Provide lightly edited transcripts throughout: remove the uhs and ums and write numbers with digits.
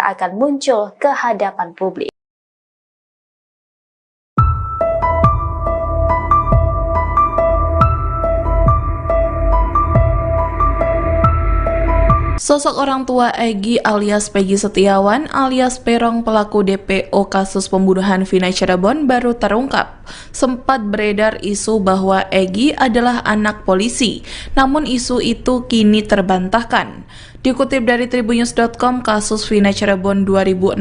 akan muncul ke hadapan publik. Sosok orang tua Egy alias Peggy Setiawan alias Peron pelaku DPO kasus pembunuhan Vina Cirebon baru terungkap. Sempat beredar isu bahwa Egy adalah anak polisi, namun isu itu kini terbantahkan. Dikutip dari tribunnews.com, kasus Vina Cirebon 2016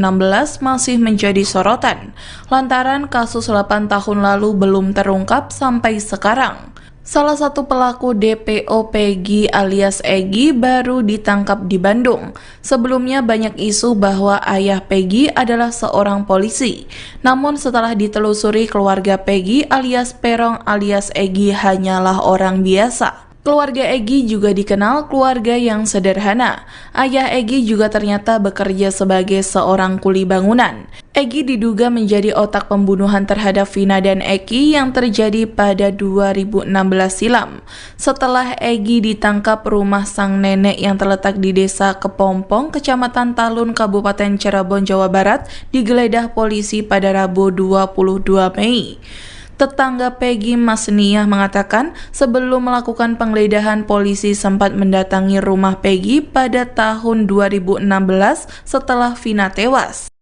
masih menjadi sorotan, lantaran kasus 8 tahun lalu belum terungkap sampai sekarang. Salah satu pelaku DPO Peggy alias Egy baru ditangkap di Bandung. Sebelumnya banyak isu bahwa ayah Peggy adalah seorang polisi. Namun setelah ditelusuri, keluarga Peggy alias Peron alias Egy hanyalah orang biasa. Keluarga Egy juga dikenal keluarga yang sederhana. Ayah Egy juga ternyata bekerja sebagai seorang kuli bangunan. Egy diduga menjadi otak pembunuhan terhadap Vina dan Eki yang terjadi pada 2016 silam. Setelah Egy ditangkap, rumah sang nenek yang terletak di Desa Kepompong, Kecamatan Talun, Kabupaten Cirebon, Jawa Barat, digeledah polisi pada Rabu 22 Mei. Tetangga Peggy, Mas Niah, mengatakan sebelum melakukan penggeledahan, polisi sempat mendatangi rumah Peggy pada tahun 2016 setelah Vina tewas.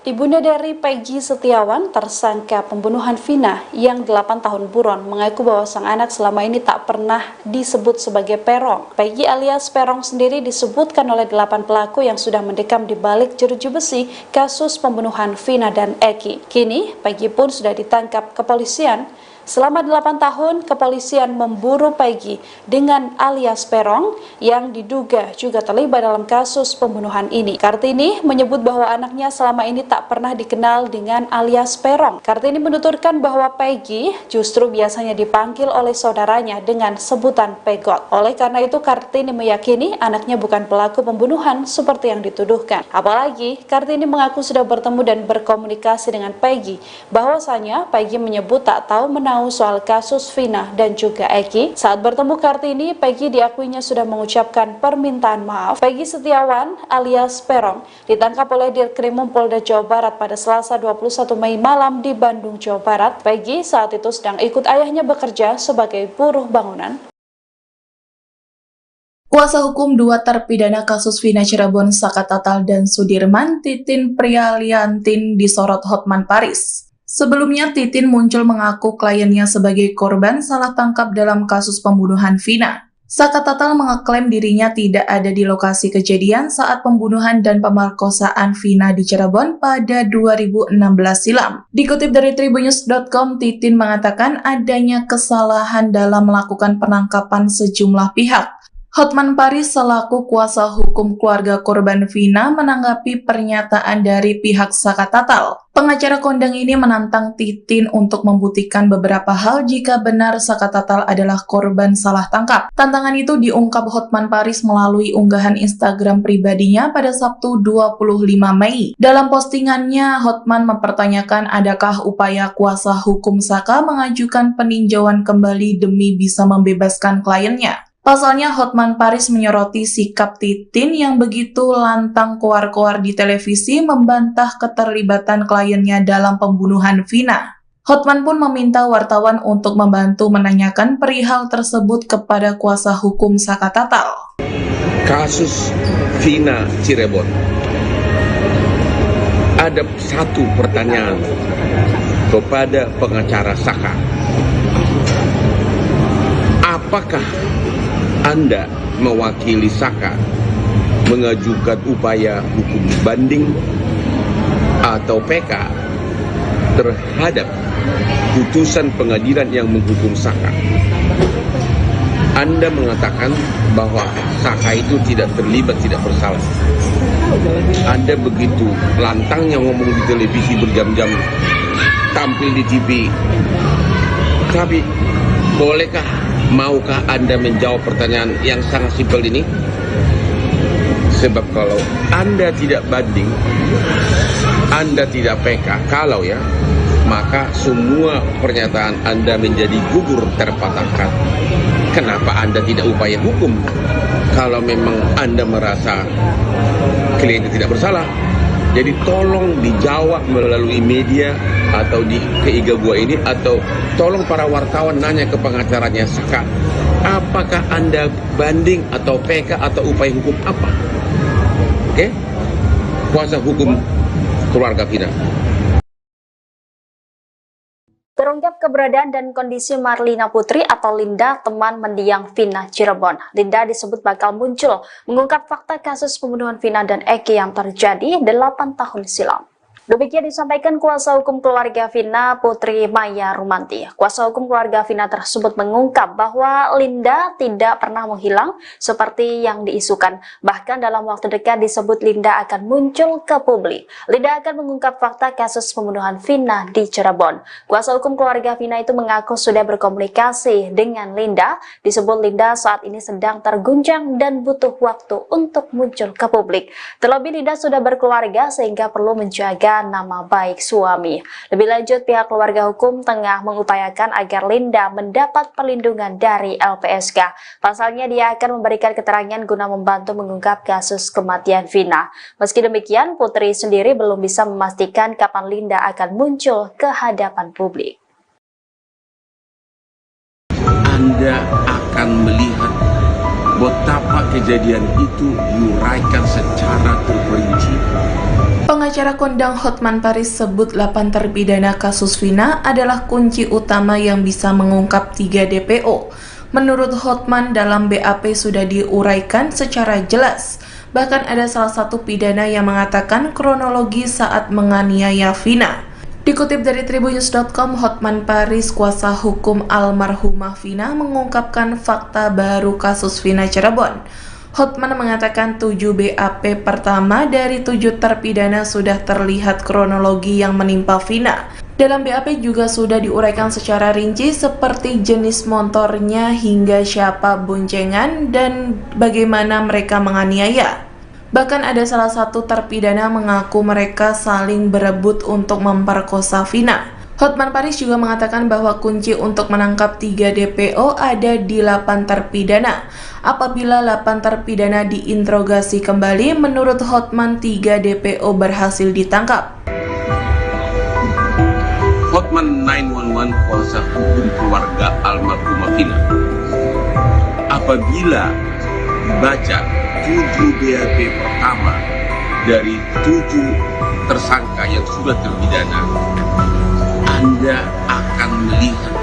Ibunda dari Peggy Setiawan, tersangka pembunuhan Vina yang 8 tahun buron, mengaku bahwa sang anak selama ini tak pernah disebut sebagai Peron. Peggy alias Peron sendiri disebutkan oleh 8 pelaku yang sudah mendekam di balik jeruji besi kasus pembunuhan Vina dan Eki. Kini, Peggy pun sudah ditangkap kepolisian. Selama 8 tahun, kepolisian memburu Peggy dengan alias Peron yang diduga juga terlibat dalam kasus pembunuhan ini. Kartini menyebut bahwa anaknya selama ini tak pernah dikenal dengan alias Peron. Kartini menuturkan bahwa Peggy justru biasanya dipanggil oleh saudaranya dengan sebutan Pegot. Oleh karena itu, Kartini meyakini anaknya bukan pelaku pembunuhan seperti yang dituduhkan. Apalagi, Kartini mengaku sudah bertemu dan berkomunikasi dengan Peggy, bahwasanya Peggy menyebut tak tahu menau soal kasus Vina dan juga Eki. Saat bertemu Kartini, Peggy diakuinya sudah mengucapkan permintaan maaf. Peggy Setiawan alias Peron ditangkap oleh Dirkrimum Polda Jawa Barat pada Selasa 21 Mei malam di Bandung, Jawa Barat. Peggy saat itu sedang ikut ayahnya bekerja sebagai buruh bangunan. Kuasa hukum 2 terpidana kasus Vina Cirebon, Saka Tatal dan Sudirman, Titin Prialiantin, disorot Hotman Paris. Sebelumnya, Titin muncul mengaku kliennya sebagai korban salah tangkap dalam kasus pembunuhan Vina. Saka Tatal mengeklaim dirinya tidak ada di lokasi kejadian saat pembunuhan dan pemerkosaan Vina di Cirebon pada 2016 silam. Dikutip dari tribunnews.com, Titin mengatakan adanya kesalahan dalam melakukan penangkapan sejumlah pihak. Hotman Paris selaku kuasa hukum keluarga korban Vina menanggapi pernyataan dari pihak Saka Tatal. Pengacara kondang ini menantang Titin untuk membuktikan beberapa hal jika benar Saka Tatal adalah korban salah tangkap. Tantangan itu diungkap Hotman Paris melalui unggahan Instagram pribadinya pada Sabtu 25 Mei. Dalam postingannya, Hotman mempertanyakan adakah upaya kuasa hukum Saka mengajukan peninjauan kembali demi bisa membebaskan kliennya. Pasalnya, Hotman Paris menyoroti sikap Titin yang begitu lantang koar-koar di televisi membantah keterlibatan kliennya dalam pembunuhan Vina. Hotman pun meminta wartawan untuk membantu menanyakan perihal tersebut kepada kuasa hukum Saka Tatal. Kasus Vina Cirebon. Ada satu pertanyaan kepada pengacara Saka. Apakah Anda mewakili Saka mengajukan upaya hukum banding atau PK terhadap putusan pengadilan yang menghukum Saka? Anda mengatakan bahwa Saka itu tidak terlibat, tidak bersalah. Anda begitu lantangnya ngomong di televisi berjam-jam, tampil di TV. Tapi bolehkah, maukah Anda menjawab pertanyaan yang sangat simpel ini? Sebab kalau Anda tidak banding, Anda tidak PK, kalau ya, maka semua pernyataan Anda menjadi gugur terpatahkan. Kenapa Anda tidak upaya hukum? kalau memang Anda merasa klien tidak bersalah. Jadi tolong dijawab melalui media atau di Iga Gua ini, atau tolong para wartawan nanya ke pengacaranya, apakah Anda banding atau PK atau upaya hukum apa? Oke? Kuasa hukum keluarga Vina. Terungkap keberadaan dan kondisi Marlina Putri atau Linda, teman mendiang Vina Cirebon. Linda disebut bakal muncul mengungkap fakta kasus pembunuhan Vina dan Eki yang terjadi 8 tahun silam. Demikian disampaikan kuasa hukum keluarga Vina, Putri Maya Rumanti. Kuasa hukum keluarga Vina tersebut mengungkap bahwa Linda tidak pernah menghilang seperti yang diisukan. Bahkan dalam waktu dekat disebut Linda akan muncul ke publik. Linda akan mengungkap fakta kasus pembunuhan Vina di Cirebon. Kuasa hukum keluarga Vina itu mengaku sudah berkomunikasi dengan Linda. Disebut Linda saat ini sedang terguncang dan butuh waktu untuk muncul ke publik. Terlebih Linda sudah berkeluarga sehingga perlu menjaga nama baik suami. Lebih lanjut, pihak keluarga hukum tengah mengupayakan agar Linda mendapat perlindungan dari LPSK. Pasalnya dia akan memberikan keterangan guna membantu mengungkap kasus kematian Vina. Meski demikian, Putri sendiri belum bisa memastikan kapan Linda akan muncul ke hadapan publik. Anda akan melihat betapa kejadian itu diuraikan secara terperinci. Pengacara kondang Hotman Paris sebut 8 terpidana kasus Vina adalah kunci utama yang bisa mengungkap 3 DPO. Menurut Hotman, dalam BAP sudah diuraikan secara jelas. Bahkan ada salah satu pidana yang mengatakan kronologi saat menganiaya Vina. Dikutip dari Tribunnews.com, Hotman Paris, kuasa hukum almarhumah Vina, mengungkapkan fakta baru kasus Vina Cirebon. Hotman mengatakan 7 BAP pertama dari 7 terpidana sudah terlihat kronologi yang menimpa Vina. Dalam BAP juga sudah diuraikan secara rinci seperti jenis motornya hingga siapa boncengan dan bagaimana mereka menganiaya. Bahkan ada salah satu terpidana mengaku mereka saling berebut untuk memperkosa Vina. Hotman Paris juga mengatakan bahwa kunci untuk menangkap 3 DPO ada di 8 terpidana. Apabila 8 terpidana diinterogasi kembali, menurut Hotman 3 DPO berhasil ditangkap. Hotman 911, kuasa hukum keluarga almarhumah Vina. Apabila baca 7 BAP pertama dari 7 tersangka yang sudah terpidana, Anda akan melihat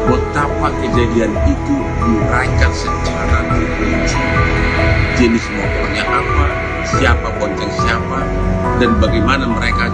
betapa kejadian itu diuraikan secara terperinci. Jenis motornya apa, siapa bonceng siapa, dan bagaimana mereka